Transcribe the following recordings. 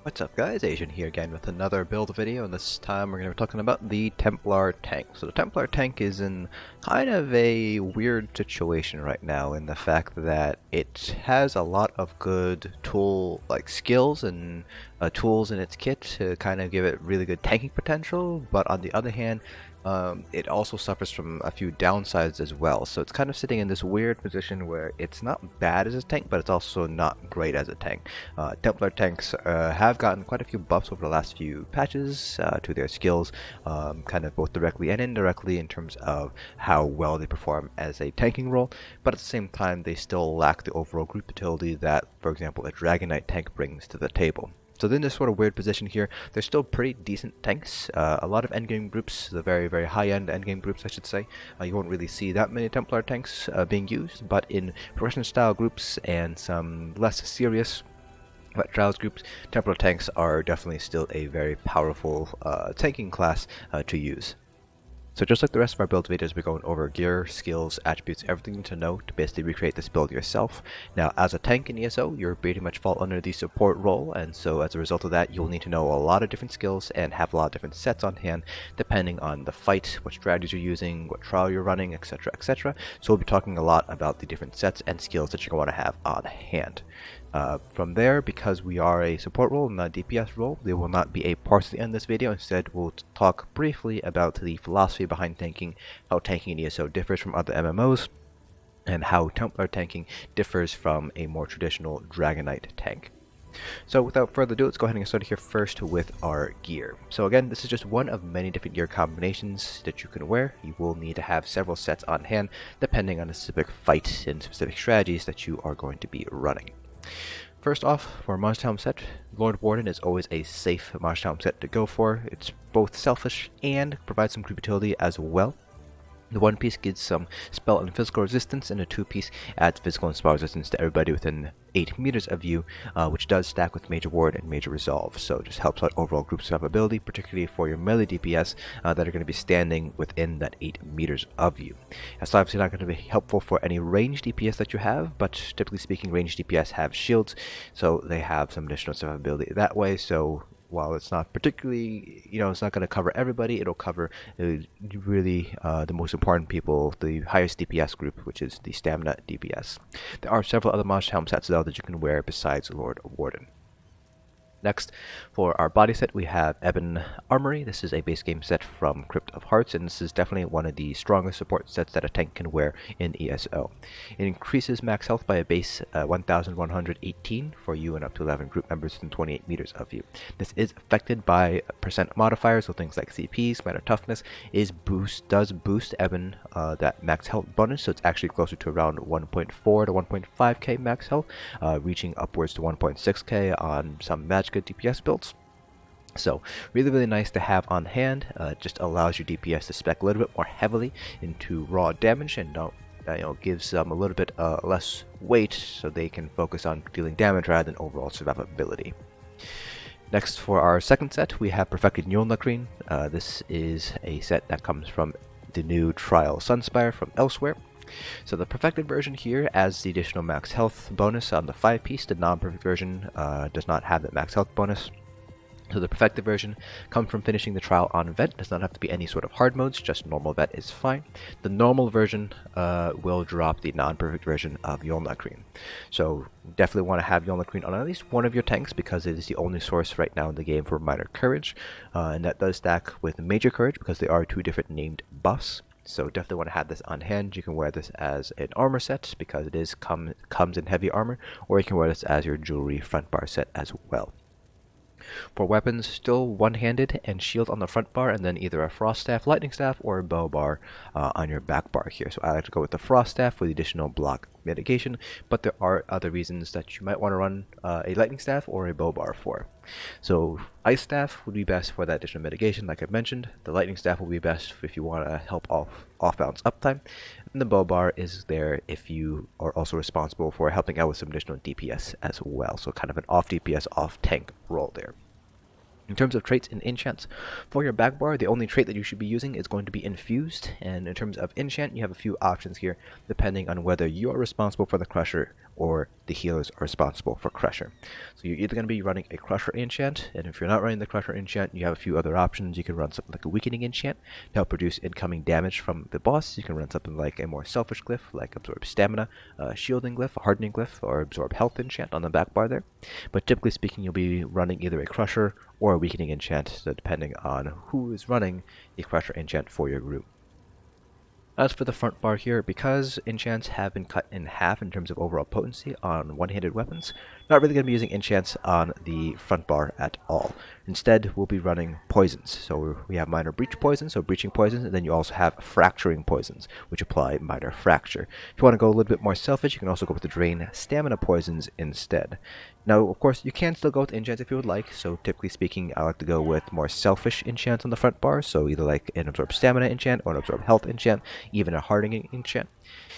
What's up guys, Asian here again with another build video, and this time we're going to be talking about the Templar tank. So the Templar tank is in kind of a weird situation right now in the fact that it has a lot of good skills and tools in its kit to kind of give it really good tanking potential, but on the other hand, it also suffers from a few downsides as well. So it's kind of sitting in this weird position where it's not bad as a tank, but it's also not great as a tank. Templar tanks have gotten quite a few buffs over the last few patches to their skills, kind of both directly and indirectly in terms of how well they perform as a tanking role, but at the same time they still lack the overall group utility that, for example, a Dragon Knight tank brings to the table. So they're in this sort of weird position here. They're still pretty decent tanks. A lot of endgame groups, the very, very high-end endgame groups I should say, you won't really see that many Templar tanks being used, but in progression style groups and some less serious trials groups, Templar tanks are definitely still a very powerful tanking class to use. So just like the rest of our build videos, we're going over gear, skills, attributes, everything you need to know to basically recreate this build yourself. Now, as a tank in ESO, you're pretty much fall under the support role, and so as a result of that, you'll need to know a lot of different skills and have a lot of different sets on hand, depending on the fight, what strategies you're using, what trial you're running, etc, etc. So we'll be talking a lot about the different sets and skills that you're going to have on hand. From there, because we are a support role and not a DPS role, there will not be a parse in this video. Instead, we'll talk briefly about the philosophy behind tanking, how tanking in ESO differs from other MMOs, and how Templar tanking differs from a more traditional Dragon Knight tank. So without further ado, let's go ahead and get started here first with our gear. So again, this is just one of many different gear combinations that you can wear. You will need to have several sets on hand, depending on the specific fight and specific strategies that you are going to be running. First off, for a Monster Helm set, Lord Warden is always a safe Monster Helm set to go for. It's both selfish and provides some group utility as well. The one piece gives some spell and physical resistance, and the two piece adds physical and spell resistance to everybody within 8 meters of you, which does stack with Major Ward and Major Resolve, so it just helps out overall group survivability, particularly for your melee DPS that are going to be standing within that 8 meters of you. That's obviously not going to be helpful for any ranged DPS that you have, but typically speaking, ranged DPS have shields, so they have some additional survivability that way. So while it's not particularly, it's not going to cover everybody, it'll cover really the most important people, the highest DPS group, which is the stamina DPS. There are several other Monster Helm sets though that you can wear besides Lord Warden. Next, for our body set, we have Ebon Armory. This is a base game set from Crypt of Hearts, and this is definitely one of the strongest support sets that a tank can wear in ESO. It increases max health by a base 1118 for you and up to 11 group members within 28 meters of you. This is affected by percent modifiers, so things like CPs, matter toughness, does boost Ebon that max health bonus, so it's actually closer to around 1.4 to 1.5k max health, reaching upwards to 1.6k on some magic good DPS builds. So really nice to have on hand. Just allows your DPS to spec a little bit more heavily into raw damage and gives them a little bit less weight so they can focus on dealing damage rather than overall survivability. Next, for our second set, we have Perfected Yolnahkriin. This is a set that comes from the new Trial Sunspire from Elsweyr. So the perfected version here adds the additional max health bonus on the 5-piece. The non-perfect version does not have that max health bonus. So the perfected version comes from finishing the trial on vet. Does not have to be any sort of hard modes, just normal vet is fine. The normal version will drop the non-perfect version of Yolnahkriin. So definitely want to have Yolnahkriin on at least one of your tanks because it is the only source right now in the game for minor courage. And that does stack with major courage because they are two different named buffs. So definitely want to have this on hand. You can wear this as an armor set because it is comes in heavy armor, or you can wear this as your jewelry front bar set as well. For weapons, still one-handed and shield on the front bar, and then either a frost staff, lightning staff, or a bow bar on your back bar here. So I like to go with the frost staff with additional block mitigation, but there are other reasons that you might want to run a lightning staff or a bow bar for. So ice staff would be best for that additional mitigation, like I mentioned. The lightning staff will be best if you want to help off balance uptime, and the bow bar is there if you are also responsible for helping out with some additional DPS as well. So kind of an off DPS, off tank role there. In terms of traits and enchants, for your backbar, the only trait that you should be using is going to be Infused, and in terms of enchant, you have a few options here, depending on whether you are responsible for the crusher or the healers are responsible for Crusher. So you're either going to be running a Crusher enchant, and if you're not running the Crusher enchant, you have a few other options. You can run something like a Weakening enchant to help reduce incoming damage from the boss. You can run something like a more selfish glyph, like Absorb Stamina, a Shielding glyph, a Hardening glyph, or Absorb Health enchant on the back bar there. But typically speaking, you'll be running either a Crusher or a Weakening enchant, so depending on who is running the Crusher enchant for your group. As for the front bar here, because enchants have been cut in half in terms of overall potency on one-handed weapons, not really going to be using enchants on the front bar at all. Instead, we'll be running poisons. So we have minor breach poisons, so breaching poisons, and then you also have fracturing poisons, which apply minor fracture. If you want to go a little bit more selfish, you can also go with the drain stamina poisons instead. Now, of course, you can still go with enchants if you would like, so typically speaking, I like to go with more selfish enchants on the front bar, so either like an Absorb Stamina enchant or an Absorb Health enchant, even a Hardening enchant.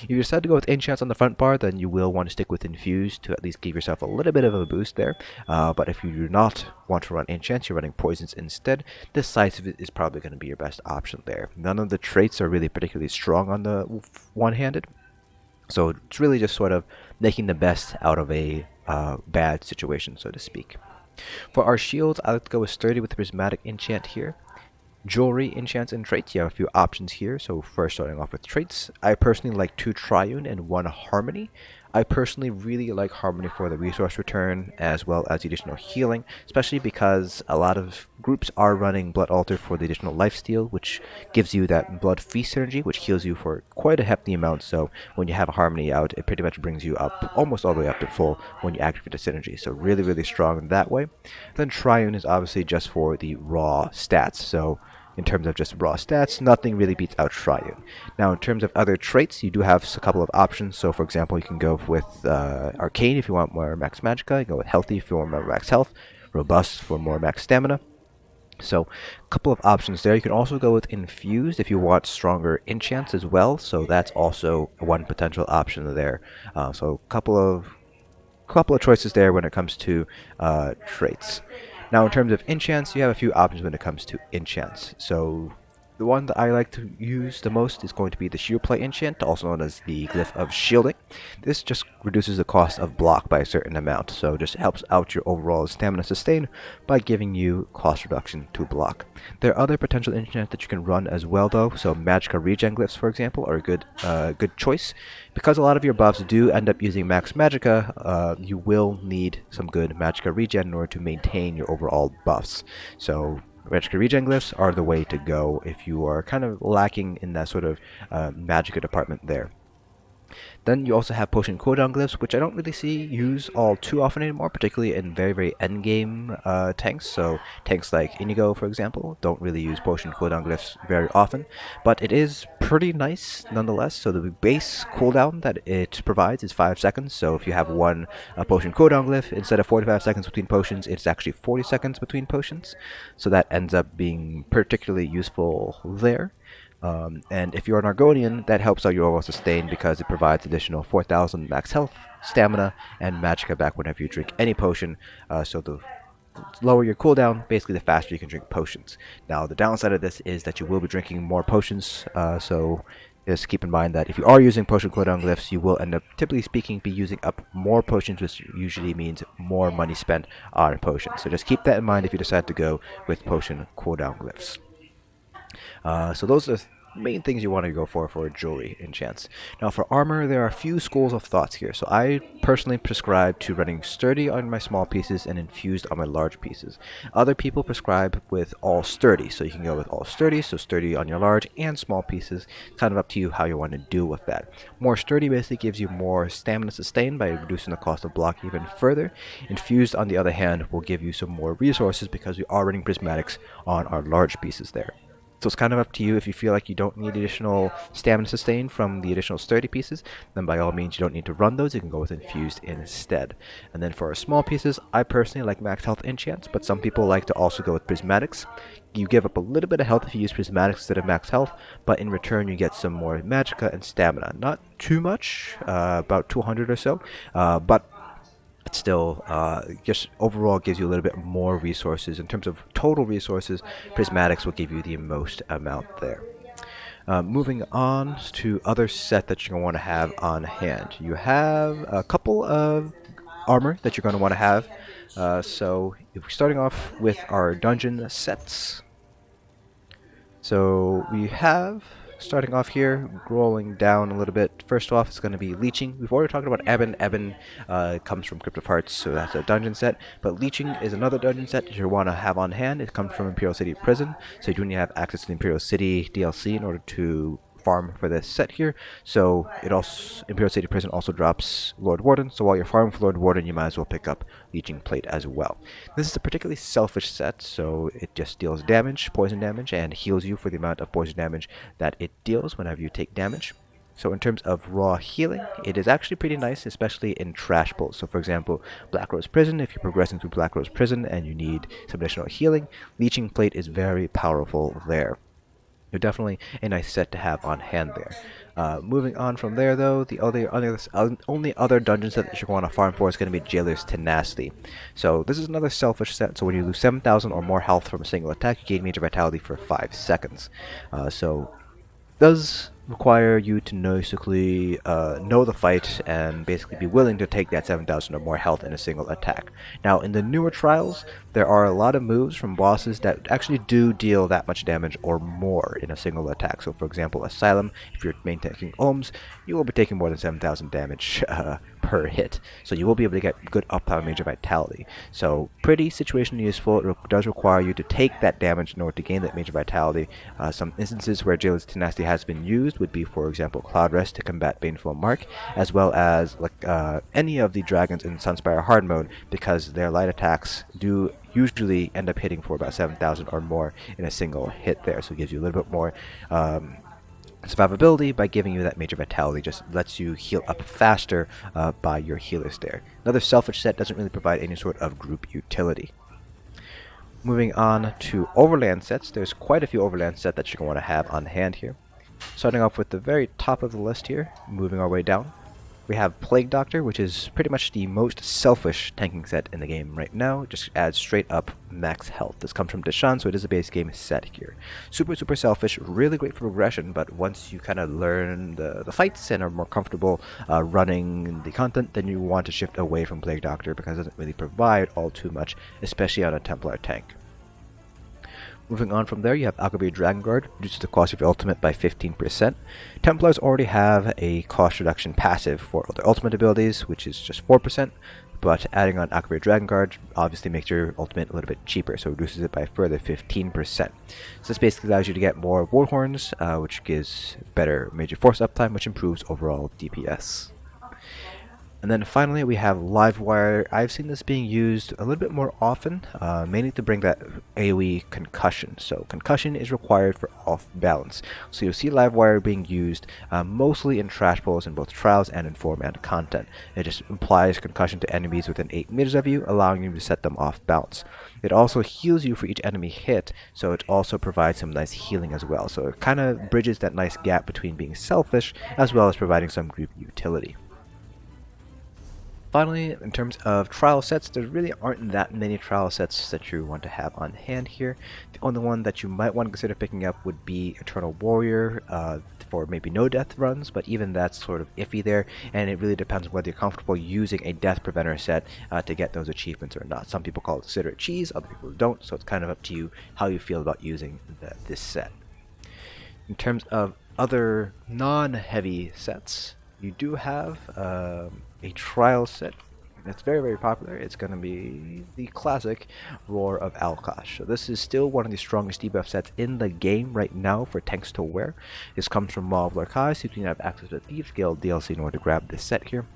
If you decide to go with enchants on the front bar, then you will want to stick with Infused to at least give yourself a little bit of a boost there, but if you do not want to run enchants, you're running poisons instead, Decisive is probably going to be your best option there. None of the traits are really particularly strong on the one-handed, so it's really just sort of making the best out of a bad situation, so to speak. For our shields, I like to go with Sturdy with the Prismatic enchant here. Jewelry, enchants, and traits, you have a few options here. So first, starting off with traits, I personally like 2 Triune and 1 Harmony. I personally really like Harmony for the resource return as well as the additional healing, especially because a lot of groups are running Blood Altar for the additional lifesteal, which gives you that Blood Feast synergy, which heals you for quite a hefty amount. So when you have a Harmony out, it pretty much brings you up almost all the way up to full when you activate the synergy. So really, really strong in that way. Then Triune is obviously just for the raw stats. So in terms of just raw stats, nothing really beats out Triune. Now, in terms of other traits, you do have a couple of options. So, for example, you can go with Arcane if you want more max Magicka. You can go with Healthy if you want more max health. Robust for more max stamina. So, a couple of options there. You can also go with Infused if you want stronger enchants as well. So, that's also one potential option there. So, a couple of choices there when it comes to traits. Now, in terms of enchants, you have a few options when it comes to enchants. So, the one that I like to use the most is going to be the Shield Plate enchant, also known as the Glyph of Shielding. This just reduces the cost of block by a certain amount, so just helps out your overall stamina sustain by giving you cost reduction to block. There are other potential enchants that you can run as well, though. So Magicka regen glyphs, for example, are a good choice. Because a lot of your buffs do end up using max Magicka, you will need some good Magicka regen in order to maintain your overall buffs. So Magicka regen glyphs are the way to go if you are kind of lacking in that sort of Magicka department there. Then you also have potion cooldown glyphs, which I don't really see used all too often anymore, particularly in very, very endgame tanks. So tanks like Inigo, for example, don't really use potion cooldown glyphs very often, but it is pretty nice nonetheless. So the base cooldown that it provides is 5 seconds. So if you have one potion cooldown glyph, instead of 45 seconds between potions, it's actually 40 seconds between potions. So that ends up being particularly useful there. And if you're an Argonian, that helps out your overall sustain because it provides additional 4,000 max health, stamina, and magicka back whenever you drink any potion. So the lower your cooldown, basically the faster you can drink potions. Now, the downside of this is that you will be drinking more potions, so just keep in mind that if you are using potion cooldown glyphs, you will end up, typically speaking, be using up more potions, which usually means more money spent on potions. So just keep that in mind if you decide to go with potion cooldown glyphs. So those are the main things you want to go for jewelry enchants. Now for armor, there are a few schools of thoughts here. So I personally prescribe to running Sturdy on my small pieces and Infused on my large pieces. Other people prescribe with all Sturdy, so you can go with all Sturdy, so Sturdy on your large and small pieces. Kind of up to you how you want to deal with that. More Sturdy basically gives you more stamina sustain by reducing the cost of block even further. Infused, on the other hand, will give you some more resources because we are running prismatics on our large pieces there. So it's kind of up to you. If you feel like you don't need additional stamina sustain from the additional sturdy pieces, then by all means you don't need to run those. You can go with Infused instead. And then for our small pieces, I personally like max health enchants, but some people like to also go with prismatics. You give up a little bit of health if you use prismatics instead of max health, but in return you get some more magicka and stamina. Not too much, about 200 or so, but still, just overall gives you a little bit more resources. In terms of total resources, prismatics will give you the most amount there. Moving on to other set that you're going to want to have on hand. You have a couple of armor that you're going to want to have. So if we're starting off with our dungeon sets. So we have, starting off here, rolling down a little bit. First off, it's going to be Leeching. We've already talked about Ebon. Ebon comes from Crypt of Hearts, so that's a dungeon set. But Leeching is another dungeon set that you want to have on hand. It comes from Imperial City Prison, so you do need to have access to the Imperial City DLC in order to farm for this set here. So it also, Imperial City Prison also drops Lord Warden, so while you're farming for Lord Warden, you might as well pick up Leeching Plate as well. This is a particularly selfish set, so it just deals damage, poison damage, and heals you for the amount of poison damage that it deals whenever you take damage. So in terms of raw healing, it is actually pretty nice, especially in trash pulls. So for example, Black Rose Prison, if you're progressing through Black Rose Prison and you need some additional healing, Leeching Plate is very powerful there. They're definitely a nice set to have on hand there. Moving on from there, though, the only other dungeon set that you're going to farm for is going to be Jailer's Tenacity. So this is another selfish set, so when you lose 7,000 or more health from a single attack, you gain Major Vitality for 5 seconds. So does require you to basically know the fight and basically be willing to take that 7,000 or more health in a single attack. Now, in the newer trials, there are a lot of moves from bosses that actually do deal that much damage or more in a single attack. So, for example, Asylum, if you're main tanking Ohms, you will be taking more than 7,000 damage per hit. So you will be able to get good uptime Major Vitality. So pretty situationally useful. It does require you to take that damage in order to gain that Major Vitality. Some instances where Jailer's Tenacity has been used would be, for example, Cloud Rest to combat Baneful Mark, as well as any of the dragons in Sunspire Hard Mode, because their light attacks do usually end up hitting for about 7,000 or more in a single hit there. So it gives you a little bit more survivability by giving you that Major Vitality. Just lets you heal up faster by your healers there. Another selfish set doesn't really provide any sort of group utility. Moving on to overland sets, there's quite a few overland sets that you're going to want to have on hand here. Starting off with the very top of the list here, moving our way down, we have Plague Doctor, which is pretty much the most selfish tanking set in the game right now. It just adds straight up max health. This comes from Deshaun, so it is a base game set here. Super selfish, really great for progression, but once you kind of learn the fights and are more comfortable running the content, then you want to shift away from Plague Doctor because it doesn't really provide all too much, especially on a Templar tank. Moving on from there, you have Akaviri Dragonguard, reduces the cost of your ultimate by 15%. Templars already have a cost reduction passive for their ultimate abilities, which is just 4%, but adding on Akaviri Dragonguard obviously makes your ultimate a little bit cheaper, so it reduces it by a further 15%. So this basically allows you to get more Warhorns, which gives better major force uptime, which improves overall DPS. And then finally we have Livewire. I've seen this being used a little bit more often, mainly to bring that AoE concussion. So concussion is required for off balance. So you'll see Livewire being used mostly in trash pulls in both trials and in form and content. It just implies concussion to enemies within 8 meters of you, allowing you to set them off balance. It also heals you for each enemy hit, so it also provides some nice healing as well. So it kind of bridges that nice gap between being selfish as well as providing some group utility. Finally, in terms of trial sets, there really aren't that many trial sets that you want to have on hand here. The only one that you might want to consider picking up would be Eternal Warrior for maybe no death runs, but even that's sort of iffy there, and it really depends on whether you're comfortable using a death preventer set to get those achievements or not. Some people consider it cheese, other people don't, so it's kind of up to you how you feel about using this set. In terms of other non-heavy sets, you do have a trial set that's very popular. It's going to be the classic Roar of Alkosh. So this is still one of the strongest debuff sets in the game right now for tanks to wear. This comes from Maw of Lorkai, so you can have access to the Thieves Guild DLC in order to grab this set here.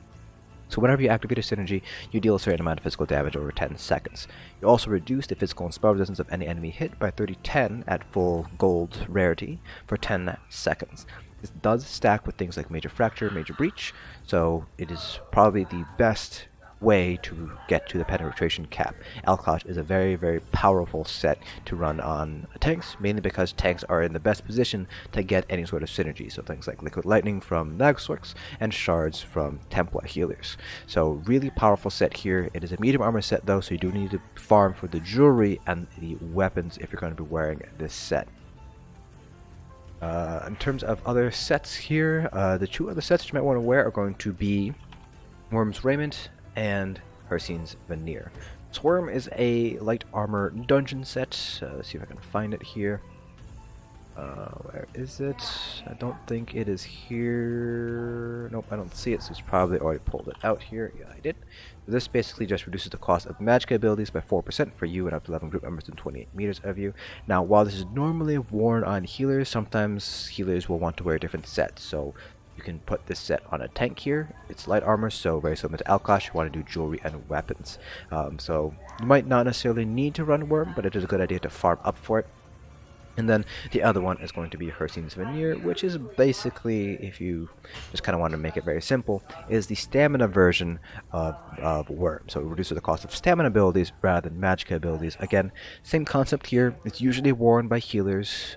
So whenever you activate a synergy, you deal a certain amount of physical damage over 10 seconds. You also reduce the physical and spell resistance of any enemy hit by 30-10 at full gold rarity for 10 seconds. This does stack with things like Major Fracture, Major Breach, so it is probably the best way to get to the penetration cap. Alkosh is a very powerful set to run on tanks, mainly because tanks are in the best position to get any sort of synergy, so things like Liquid Lightning from Nagsworks and Shards from Templar healers. So really powerful set here. It is a medium armor set though, so you do need to farm for the jewelry and the weapons if you're going to be wearing this set. In terms of other sets here, the two other sets you might want to wear are going to be Worm's Raiment and Hersine's Veneer. Worm is a light armor dungeon set. Let's see if I can find it here. Where is it? I don't think it is here. Nope, I don't see it, so it's probably already pulled it out here. Yeah, I did. This basically just reduces the cost of magic abilities by 4% for you and up to 11 group members in 28 meters of you. Now, while this is normally worn on healers, sometimes healers will want to wear a different set. So you can put this set on a tank here. It's light armor, so very similar to Alkosh. You want to do jewelry and weapons. So you might not necessarily need to run Worm, but it is a good idea to farm up for it. And then the other one is going to be Hersine's Veneer, which is basically, if you just kind of want to make it very simple, is the stamina version of Worm. So it reduces the cost of stamina abilities rather than magic abilities. Again, same concept here. It's usually worn by healers,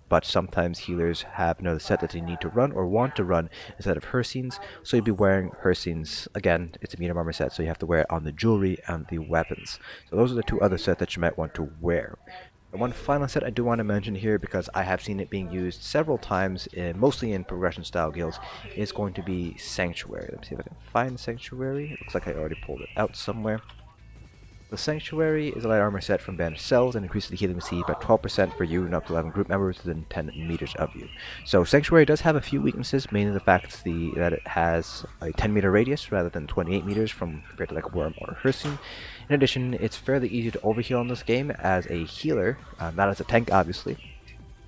but sometimes healers have another set that they need to run or want to run instead of Hersine's. So you'd be wearing Hersine's. Again, it's a medium armor set, so you have to wear it on the jewelry and the weapons. So those are the two other sets that you might want to wear. One final set I do want to mention here, because I have seen it being used several times, mostly in progression style guilds, is going to be Sanctuary. Let me see if I can find Sanctuary. It looks like I already pulled it out somewhere. The Sanctuary is a light armor set from Banished Cells and increases the healing received by 12% for you and up to 11 group members within 10 meters of you. So Sanctuary does have a few weaknesses, mainly the fact that it has a 10 meter radius rather than 28 meters compared to like a Worm or Hersine. In addition, it's fairly easy to overheal in this game as a healer, not as a tank obviously.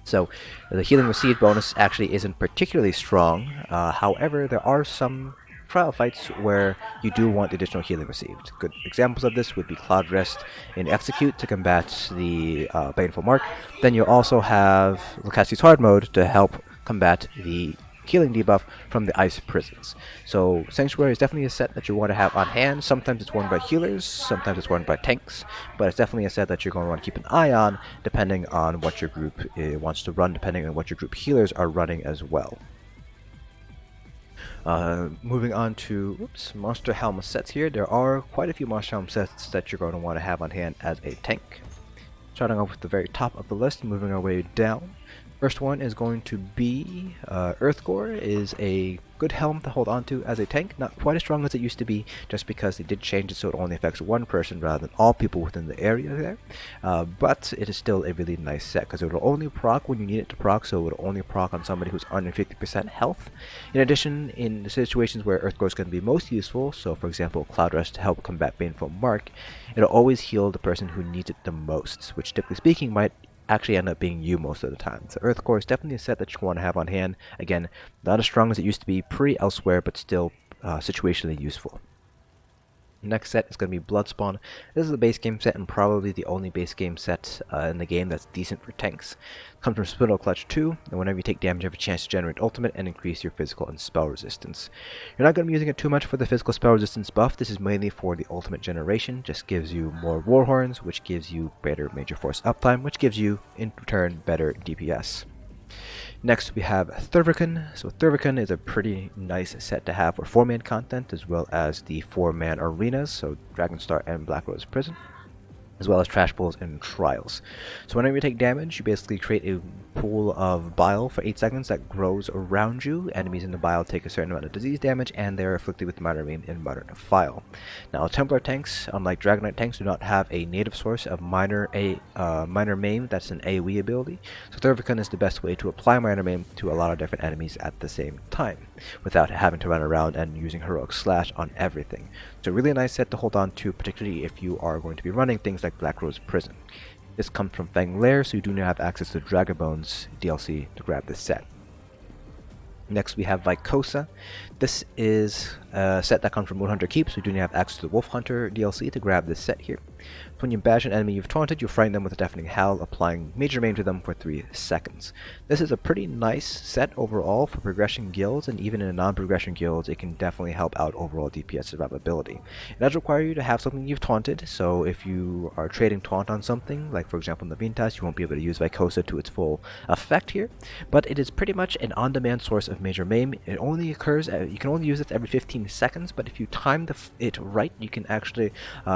So the healing received bonus actually isn't particularly strong. However, there are some trial fights where you do want additional healing received. Good examples of this would be Cloud Rest in Execute to combat the Baneful Mark. Then you also have Lucasi's Hard Mode to help combat the healing debuff from the Ice Prisons. So Sanctuary is definitely a set that you want to have on hand. Sometimes it's worn by healers, sometimes it's worn by tanks, but it's definitely a set that you're going to want to keep an eye on depending on what your group wants to run, depending on what your group healers are running as well. Moving on to Monster Helm sets here. There are quite a few Monster Helm sets that you're going to want to have on hand as a tank. Starting off with the very top of the list, moving our way down. First one is going to be Earthgore. Is a good helm to hold on to as a tank. Not quite as strong as it used to be, just because they did change it so it only affects one person rather than all people within the area there. But it is still a really nice set, because it will only proc when you need it to proc, so it will only proc on somebody who's under 50% health. In addition, in the situations where Earthgore is going to be most useful, so for example Cloud Rest to help combat Baneful Mark, it'll always heal the person who needs it the most, which typically speaking might actually end up being you most of the time. So Earthcore is definitely a set that you want to have on hand. Again, not as strong as it used to be pre-Elsweyr, but still situationally useful. Next set is going to be Bloodspawn. This is a base game set and probably the only base game set in the game that's decent for tanks. Comes from Spindle Clutch 2, and whenever you take damage you have a chance to generate ultimate and increase your physical and spell resistance. You're not going to be using it too much for the physical spell resistance buff. This is mainly for the ultimate generation. Just gives you more Warhorns, which gives you better major force uptime, which gives you in return better DPS. Next we have Thurvokun. So Thurvokun is a pretty nice set to have for 4-man content, as well as the 4-man arenas, so Dragonstar and Black Rose Prison, as well as Trash Pools and Trials. So whenever you take damage, you basically create a pool of bile for 8 seconds that grows around you. Enemies in the bile take a certain amount of disease damage, and they are afflicted with minor maim and minor defile. Now, Templar tanks, unlike Dragon Knight tanks, do not have a native source of minor maim. That's an AoE ability. So Thurvokun is the best way to apply minor maim to a lot of different enemies at the same time, without having to run around and using heroic slash on everything. So really nice set to hold on to, particularly if you are going to be running things like Black Rose Prison. This comes from Fang Lair, so you do not have access to Dragon Bones DLC to grab this set. Next we have Vycosa. This is a set that comes from Moonhunter Keep, so you do not have access to the Wolf Hunter DLC to grab this set here. When you bash an enemy you've taunted, you frighten them with a deafening howl, applying major maim to them for 3 seconds. This is a pretty nice set overall for progression guilds, and even in a non-progression guilds it can definitely help out overall DPS survivability. It does require you to have something you've taunted, so if you are trading taunt on something, like for example in the Vintas, you won't be able to use Vycosa to its full effect here, but it is pretty much an on-demand source of major maim. It only occurs, you can only use it every 15 seconds, but if you time it right, you can actually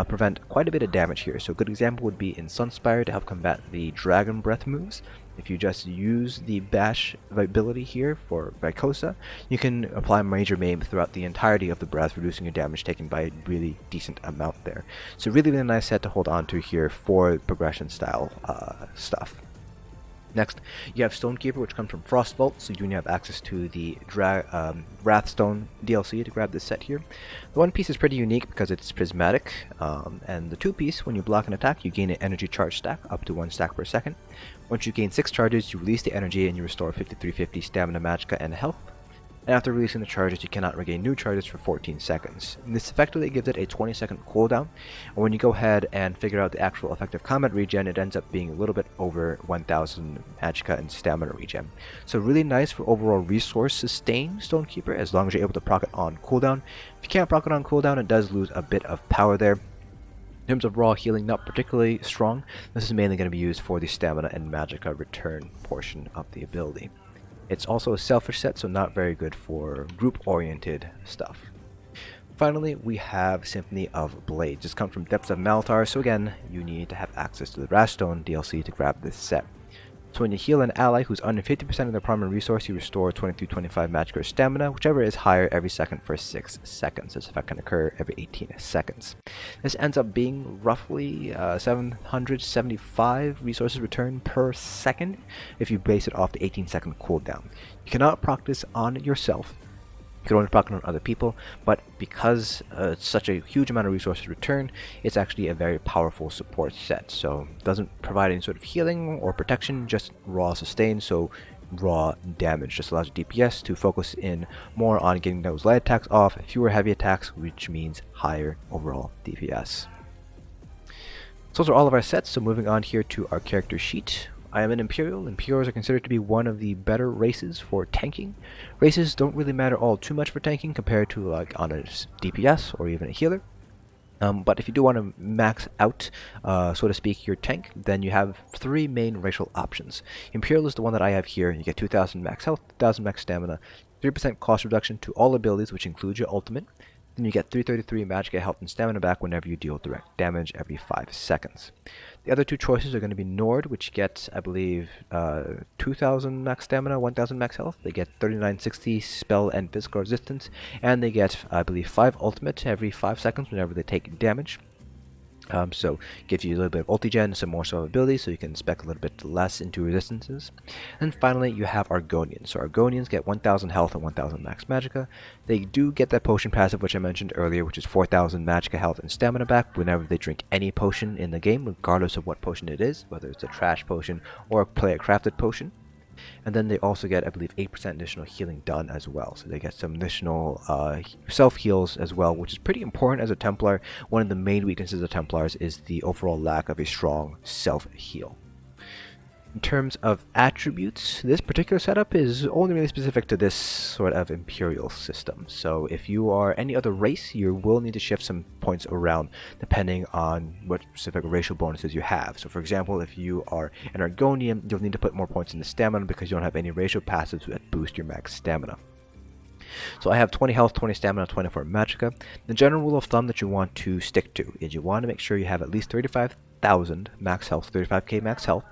prevent quite a bit of damage here. So a good example would be in Sunspire to help combat the Dragon Breath moves. If you just use the bash ability here for Vykosa, you can apply Major Maim throughout the entirety of the breath, reducing your damage taken by a really decent amount there. So really nice set to hold on to here for progression style stuff. Next, you have Stonekeeper, which comes from Frostbolt, so you only have access to the Wrathstone DLC to grab this set here. The one piece is pretty unique because it's prismatic, and the two piece, when you block an attack, you gain an energy charge stack, up to 1 stack per second. Once you gain 6 charges, you release the energy and you restore 5350 stamina, magicka, and health. And after releasing the charges, you cannot regain new charges for 14 seconds. And this effectively gives it a 20-second cooldown, and when you go ahead and figure out the actual effective combat regen, it ends up being a little bit over 1000 magicka and stamina regen. So really nice for overall resource sustain, Stonekeeper, as long as you're able to proc it on cooldown. If you can't proc it on cooldown, it does lose a bit of power there. In terms of raw healing, not particularly strong. This is mainly going to be used for the stamina and magicka return portion of the ability. It's also a selfish set, so not very good for group-oriented stuff. Finally, we have Symphony of Blades. This comes from Depths of Malthar, so again, you need to have access to the Wrathstone DLC to grab this set. So when you heal an ally who's under 50% of their primary resource, you restore 2325 magicka or stamina, whichever is higher every second for 6 seconds. This effect can occur every 18 seconds. This ends up being roughly 775 resources returned per second if you base it off the 18-second cooldown. You cannot proc this on yourself. You can only proc it on other people, but because it's such a huge amount of resources returned, it's actually a very powerful support set. So it doesn't provide any sort of healing or protection, just raw sustain, so raw damage. Just allows DPS to focus in more on getting those light attacks off, fewer heavy attacks, which means higher overall DPS. So those are all of our sets, so moving on here to our character sheet. I am an Imperial. Imperials are considered to be one of the better races for tanking. Races don't really matter all too much for tanking compared to like on a DPS or even a healer. But if you do want to max out, so to speak, your tank, then you have 3 main racial options. Imperial is the one that I have here. You get 2000 max health, 1000 max stamina, 3% cost reduction to all abilities, which includes your ultimate. Then you get 333 magicka health and stamina back whenever you deal direct damage every 5 seconds. The other 2 choices are going to be Nord, which gets, I believe, 2000 max stamina, 1000 max health. They get 3960 spell and physical resistance, and they get, I believe, 5 ultimate every 5 seconds whenever they take damage. So gives you a little bit of ulti-gen, some more survivability, so you can spec a little bit less into resistances. And finally, you have Argonians. So Argonians get 1000 health and 1000 max magicka. They do get that potion passive, which I mentioned earlier, which is 4000 magicka health and stamina back whenever they drink any potion in the game, regardless of what potion it is, whether it's a trash potion or a player-crafted potion. And then they also get, I believe, 8% additional healing done as well. So they get some additional self-heals as well, which is pretty important as a Templar. One of the main weaknesses of Templars is the overall lack of a strong self-heal. In terms of attributes, this particular setup is only really specific to this sort of Imperial system. So if you are any other race, you will need to shift some points around depending on what specific racial bonuses you have. So for example, if you are an Argonian, you'll need to put more points into stamina because you don't have any racial passives that boost your max stamina. So I have 20 health, 20 stamina, 24 magicka. The general rule of thumb that you want to stick to is you want to make sure you have at least 35,000 max health, 35k max health.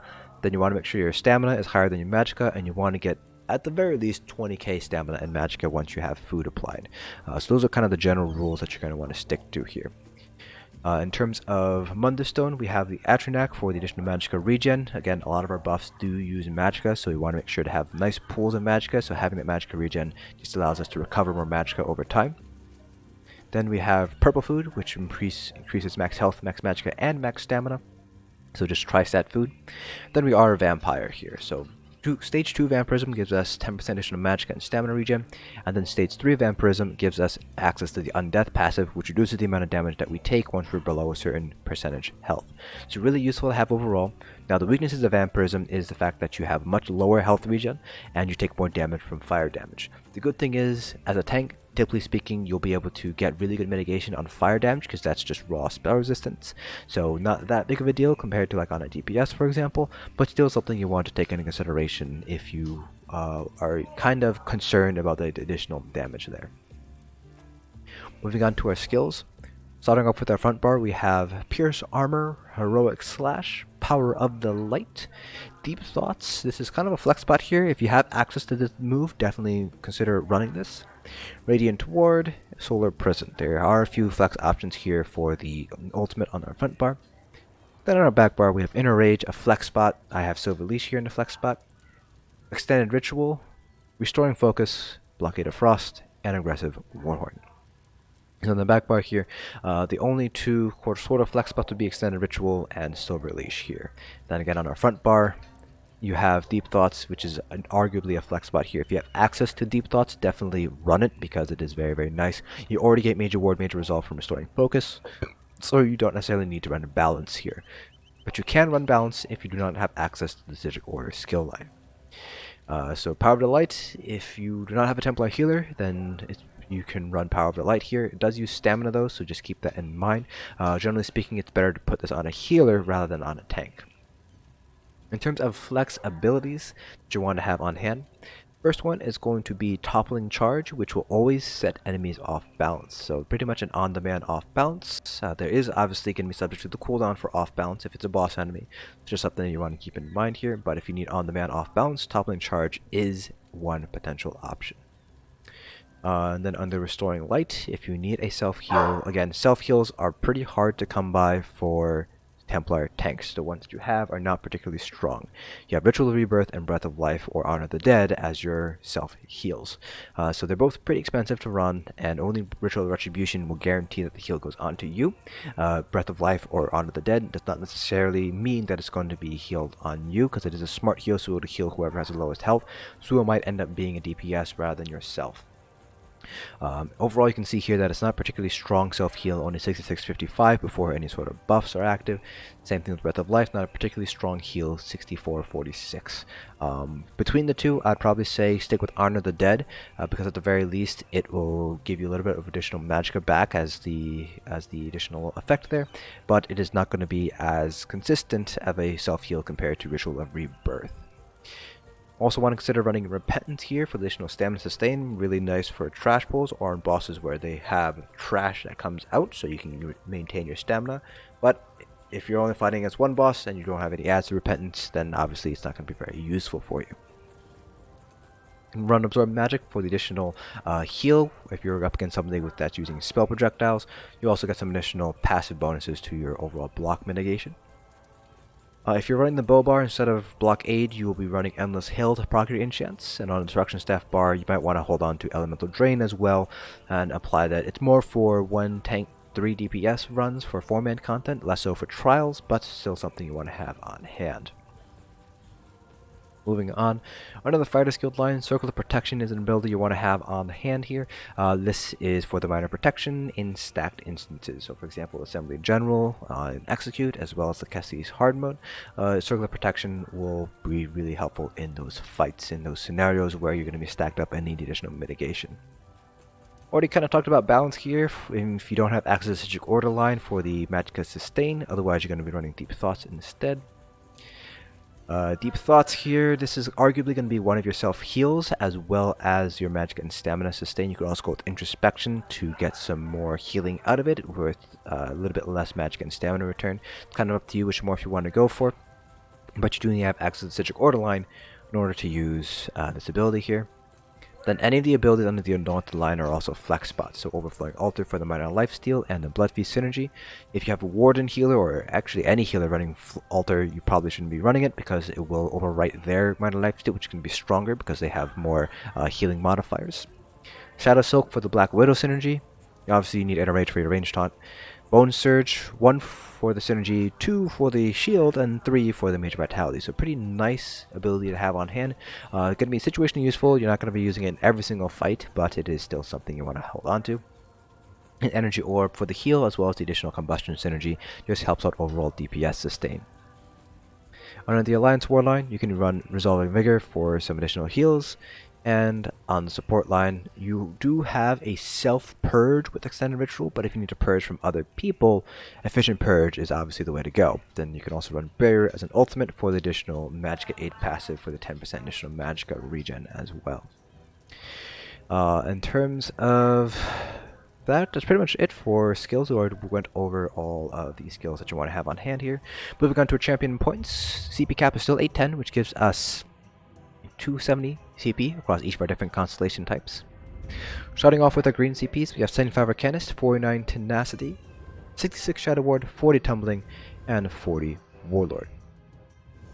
Then you want to make sure your stamina is higher than your magicka, and you want to get at the very least 20k stamina and magicka once you have food applied. So those are kind of the general rules that you're going to want to stick to here. In terms of Mundustone, we have the Atrinak for the additional magicka regen. Again, a lot of our buffs do use magicka, so we want to make sure to have nice pools of magicka, so having that magicka regen just allows us to recover more magicka over time. Then we have Purple Food, which increases max health, max magicka, and max stamina. So just tri-stat food. Then we are a Vampire here. So Stage 2 Vampirism gives us 10% additional magicka and stamina regen. And then Stage 3 Vampirism gives us access to the Undeath passive, which reduces the amount of damage that we take once we're below a certain percentage health. So really useful to have overall. Now the weaknesses of Vampirism is the fact that you have much lower health regen and you take more damage from fire damage. The good thing is, as a tank, typically speaking, you'll be able to get really good mitigation on fire damage because that's just raw spell resistance. So not that big of a deal compared to like on a DPS, for example, but still something you want to take into consideration if you are kind of concerned about the additional damage there. Moving on to our skills. Starting off with our front bar, we have Pierce Armor, Heroic Slash, Power of the Light, Deep Thoughts. This is kind of a flex spot here. If you have access to this move, definitely consider running this. Radiant Ward, Solar Prison. There are a few flex options here for the ultimate on our front bar. Then on our back bar, we have Inner Rage, a flex spot. I have Silver Leash here in the flex spot. Extended Ritual, Restoring Focus, Blockade of Frost, and Aggressive Warhorn. So on the back bar here, the only two sort of flex spots would be Extended Ritual and Silver Leash here. Then again on our front bar, you have Deep Thoughts, which is arguably a flex spot here. If you have access to Deep Thoughts, definitely run it because it is very, very nice. You already get Major Ward, Major Resolve from Restoring Focus, so you don't necessarily need to run Balance here. But you can run Balance if you do not have access to the Sigil Order skill line. So Power of the Light, if you do not have a Templar healer, then you can run Power of the Light here. It does use stamina though, so just keep that in mind. Generally speaking, it's better to put this on a healer rather than on a tank. In terms of flex abilities that you want to have on hand, first one is going to be Toppling Charge, which will always set enemies off balance. So pretty much an on-demand off balance. There is obviously going to be subject to the cooldown for off balance if it's a boss enemy. It's just something you want to keep in mind here, but if you need on-demand off balance, Toppling Charge is one potential option. And then under Restoring Light, if you need a self-heal, again, self-heals are pretty hard to come by for Templar tanks. The ones that you have are not particularly strong. You have Ritual of Rebirth and Breath of Life or Honor the Dead as your self-heals. So they're both pretty expensive to run, and only Ritual of Retribution will guarantee that the heal goes onto you. Breath of Life or Honor the Dead does not necessarily mean that it's going to be healed on you, because it is a smart heal, so it'll heal whoever has the lowest health, so it might end up being a DPS rather than yourself. Overall, you can see here that it's not particularly strong self-heal, only 66-55 before any sort of buffs are active. Same thing with Breath of Life, not a particularly strong heal, 64-46. Between the two, I'd probably say stick with Honor the Dead, because at the very least it will give you a little bit of additional magicka back as the additional effect there, but it is not going to be as consistent of a self-heal compared to Ritual of Rebirth. Also want to consider running Repentance here for additional stamina sustain, really nice for trash pulls or on bosses where they have trash that comes out, so you can maintain your stamina. But if you're only fighting against one boss and you don't have any adds to Repentance, then obviously it's not going to be very useful for you. Run Absorb Magic for the additional heal if you're up against somebody that's using spell projectiles. You also get some additional passive bonuses to your overall block mitigation. If you're running the bow bar instead of Blockade, you will be running Endless Hail to proc your enchants, and on the Destruction Staff bar, you might want to hold on to Elemental Drain as well, and apply that. It's more for 1 tank 3 DPS runs for 4-man content, less so for trials, but still something you want to have on hand. Moving on, under the Fighter's Guild line, Circle of Protection is an ability you want to have on hand here. This is for the minor protection in stacked instances. So for example, Assembly General and Execute, as well as the Kessie's hard mode. Circle of Protection will be really helpful in those fights, in those scenarios where you're going to be stacked up and need additional mitigation. Already kind of talked about balance here. If you don't have access to Sigil Order line for the Magicka Sustain, otherwise you're going to be running Deep Thoughts instead. Deep Thoughts here, this is arguably going to be one of your self-heals as well as your magic and stamina sustain. You can also go with Introspection to get some more healing out of it with a little bit less magic and stamina return. It's kind of up to you which morph you want to go for, but you do need to have access to the Sigil Order line in order to use this ability here. Then any of the abilities under the Undaunted line are also flex spots, so Overflowing Altar for the minor lifesteal and the Blood Feast synergy. If you have a Warden healer, or actually any healer running Altar, you probably shouldn't be running it because it will overwrite their minor lifesteal, which can be stronger because they have more healing modifiers. Shadow Silk for the Black Widow synergy. Obviously you need Enrage for your ranged taunt. Bone Surge, 1 for the synergy, 2 for the shield, and 3 for the major vitality. So pretty nice ability to have on hand. Going to be situationally useful. You're not going to be using it in every single fight, but it is still something you want to hold on to. An Energy Orb for the heal, as well as the additional combustion synergy. Just helps out overall DPS sustain. Under the Alliance War line, you can run Resolving Vigor for some additional heals. And on the support line, you do have a self-purge with Extended Ritual, but if you need to purge from other people, Efficient Purge is obviously the way to go. Then you can also run Barrier as an ultimate for the additional Magicka 8 passive for the 10% additional Magicka regen as well. In terms of that's pretty much it for skills. We already went over all of the skills that you want to have on hand here. Moving on to our champion points, CP cap is still 810, which gives us 270 CP across each of our different constellation types. Starting off with our green CPs, we have 75 Arcanist, 49 Tenacity, 66 Shadow Ward, 40 Tumbling, and 40 Warlord.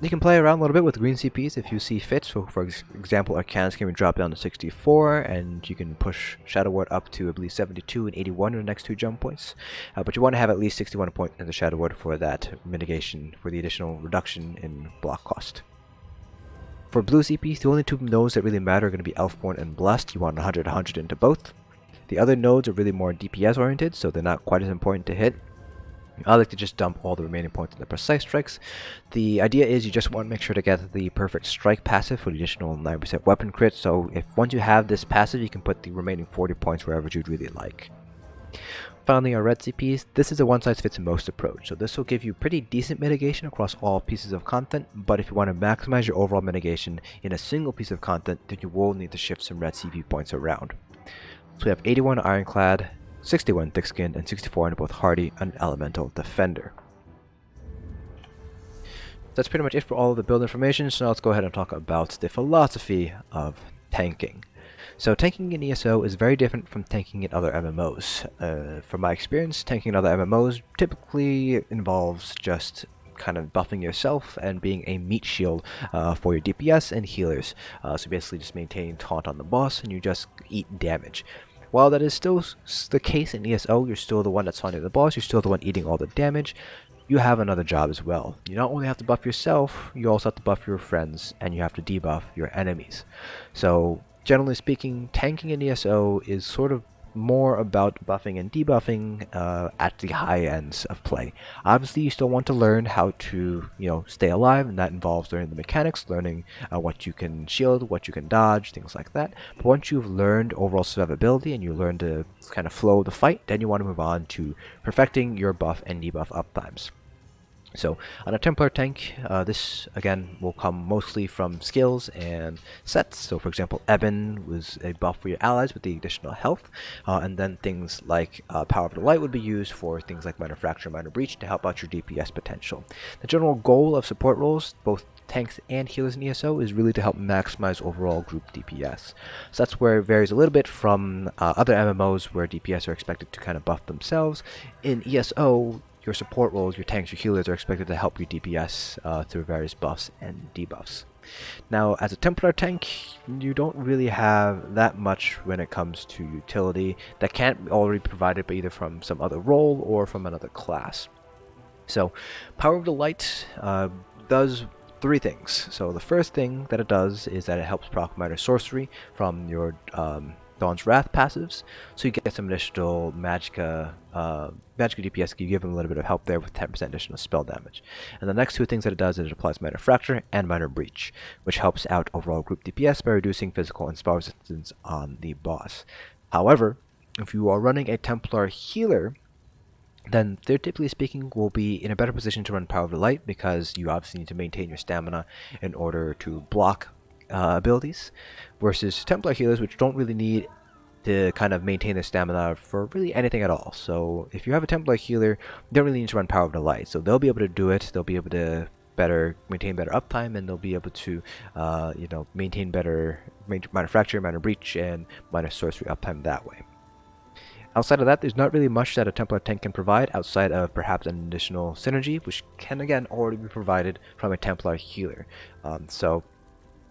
You can play around a little bit with green CPs if you see fit. So for example, Arcanist can be dropped down to 64, and you can push Shadow Ward up to I believe 72 and 81 in the next 2 jump points. But you want to have at least 61 points in the Shadow Ward for that mitigation, for the additional reduction in block cost. For blue CPs, the only 2 nodes that really matter are going to be Elfborn and Blessed. You want 100 into both. The other nodes are really more DPS oriented, so they're not quite as important to hit. I like to just dump all the remaining points in the precise strikes. The idea is you just want to make sure to get the perfect strike passive for the additional 9% weapon crit, so if once you have this passive, you can put the remaining 40 points wherever you'd really like. Finally, our red CPs, this is a one-size-fits-most approach, so this will give you pretty decent mitigation across all pieces of content, but if you want to maximize your overall mitigation in a single piece of content, then you will need to shift some red CP points around. So we have 81 Ironclad, 61 Thick-Skinned, and 64 in both Hardy and Elemental Defender. That's pretty much it for all of the build information, so now let's go ahead and talk about the philosophy of tanking. So tanking in ESO is very different from tanking in other MMOs. From my experience, tanking in other MMOs typically involves just kind of buffing yourself and being a meat shield for your DPS and healers. So basically just maintain taunt on the boss and you just eat damage. While that is still the case in ESO, you're still the one that's taunting the boss, you're still the one eating all the damage, you have another job as well. You not only have to buff yourself, you also have to buff your friends, and you have to debuff your enemies. So generally speaking, tanking in ESO is sort of more about buffing and debuffing at the high ends of play. Obviously, you still want to learn how to, stay alive, and that involves learning the mechanics, learning what you can shield, what you can dodge, things like that. But once you've learned overall survivability and you learn to kind of flow the fight, then you want to move on to perfecting your buff and debuff uptimes. So on a Templar tank, this again will come mostly from skills and sets. So for example, Ebon was a buff for your allies with the additional health, and then things like Power of the Light would be used for things like Minor Fracture, Minor Breach to help out your DPS potential. The general goal of support roles, both tanks and healers in ESO, is really to help maximize overall group DPS. So that's where it varies a little bit from other MMOs where DPS are expected to kind of buff themselves. In ESO, your support roles, your tanks, your healers are expected to help your DPS through various buffs and debuffs. Now, as a Templar tank, you don't really have that much when it comes to utility that can't already be provided by either from some other role or from another class. So, Power of the Light does 3 things. So the first thing that it does is that it helps proc Minor Sorcery from your Dawn's Wrath passives, so you get some additional Magicka DPS. You give them a little bit of help there with 10% additional spell damage. And the next 2 things that it does is it applies Minor Fracture and Minor Breach, which helps out overall group DPS by reducing physical and spell resistance on the boss. However, if you are running a Templar healer, then they typically speaking will be in a better position to run Power of the Light, because you obviously need to maintain your stamina in order to block abilities, versus Templar healers, which don't really need to kind of maintain their stamina for really anything at all. So if you have a Templar healer, you don't really need to run Power of the Light, so they'll be able to do it. They'll be able to maintain better uptime, and they'll be able to maintain better Minor Fracture, Minor Breach, and Minor Sorcery uptime that way. Outside of that, there's not really much that a Templar tank can provide outside of perhaps an additional synergy, which can again already be provided from a Templar healer. So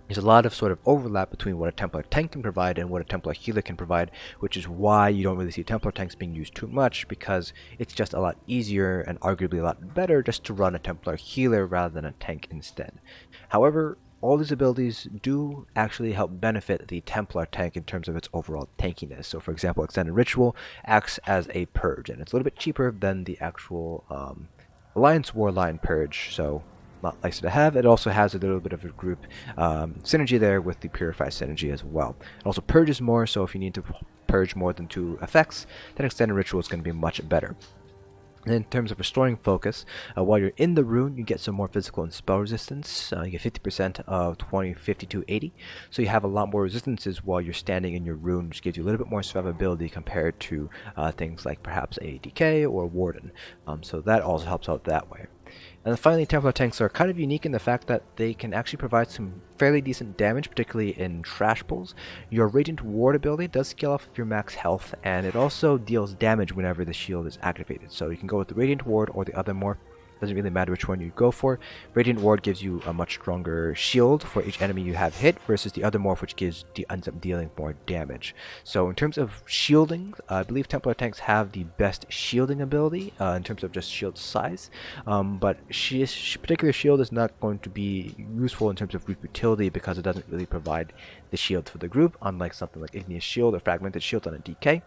there's a lot of sort of overlap between what a Templar tank can provide and what a Templar healer can provide, which is why you don't really see Templar tanks being used too much, because it's just a lot easier and arguably a lot better just to run a Templar healer rather than a tank instead. However, all these abilities do actually help benefit the Templar tank in terms of its overall tankiness. So for example, Extended Ritual acts as a purge, and it's a little bit cheaper than the actual Alliance Warline purge, so not nice to have. It also has a little bit of a group synergy there with the Purify synergy as well. It also purges more, so if you need to purge more than 2 effects, then Extended Ritual is going to be much better. And in terms of restoring focus, while you're in the rune, you get some more physical and spell resistance. You get 50% of 20, 50 to 80. So you have a lot more resistances while you're standing in your rune, which gives you a little bit more survivability compared to things like perhaps a DK or Warden. So that also helps out that way. And then finally, Templar tanks are kind of unique in the fact that they can actually provide some fairly decent damage, particularly in trash pulls. Your Radiant Ward ability does scale off of your max health, and it also deals damage whenever the shield is activated. So you can go with the Radiant Ward or the other morph. Doesn't really matter which one you go for. Radiant Ward gives you a much stronger shield for each enemy you have hit, versus the other morph, which ends up dealing more damage. So in terms of shielding, I believe Templar tanks have the best shielding ability in terms of just shield size. But particular shield is not going to be useful in terms of group utility because it doesn't really provide the shield for the group, unlike something like Igneous Shield or Fragmented Shield on a DK. It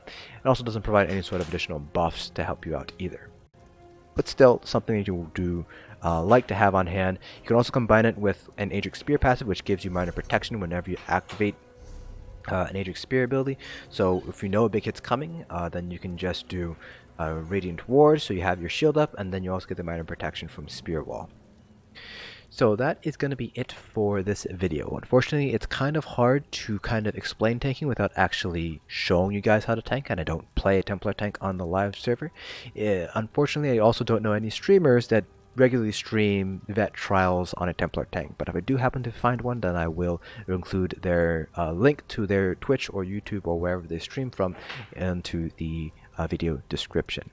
also doesn't provide any sort of additional buffs to help you out either. But still, something that you do like to have on hand. You can also combine it with an Aedric Spear passive, which gives you minor protection whenever you activate an Aedric Spear ability. So if you know a big hit's coming, then you can just do Radiant Ward, so you have your shield up, and then you also get the minor protection from Spear Wall. So that is going to be it for this video. Unfortunately, it's kind of hard to explain tanking without actually showing you guys how to tank, and I don't play a Templar tank on the live server. Unfortunately, I also don't know any streamers that regularly stream vet trials on a Templar tank, but if I do happen to find one, then I will include their link to their Twitch or YouTube or wherever they stream from into the video description.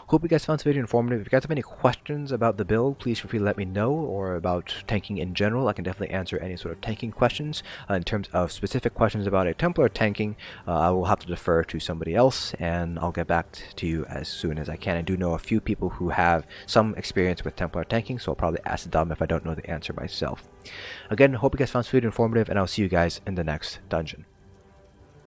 Hope you guys found this video informative. If you guys have any questions about the build, please feel free to let me know, or about tanking in general. I can definitely answer any sort of tanking questions. In terms of specific questions about a Templar tanking, I will have to defer to somebody else, and I'll get back to you as soon as I can. I do know a few people who have some experience with Templar tanking, so I'll probably ask them if I don't know the answer myself. Again, hope you guys found this video informative, and I'll see you guys in the next dungeon.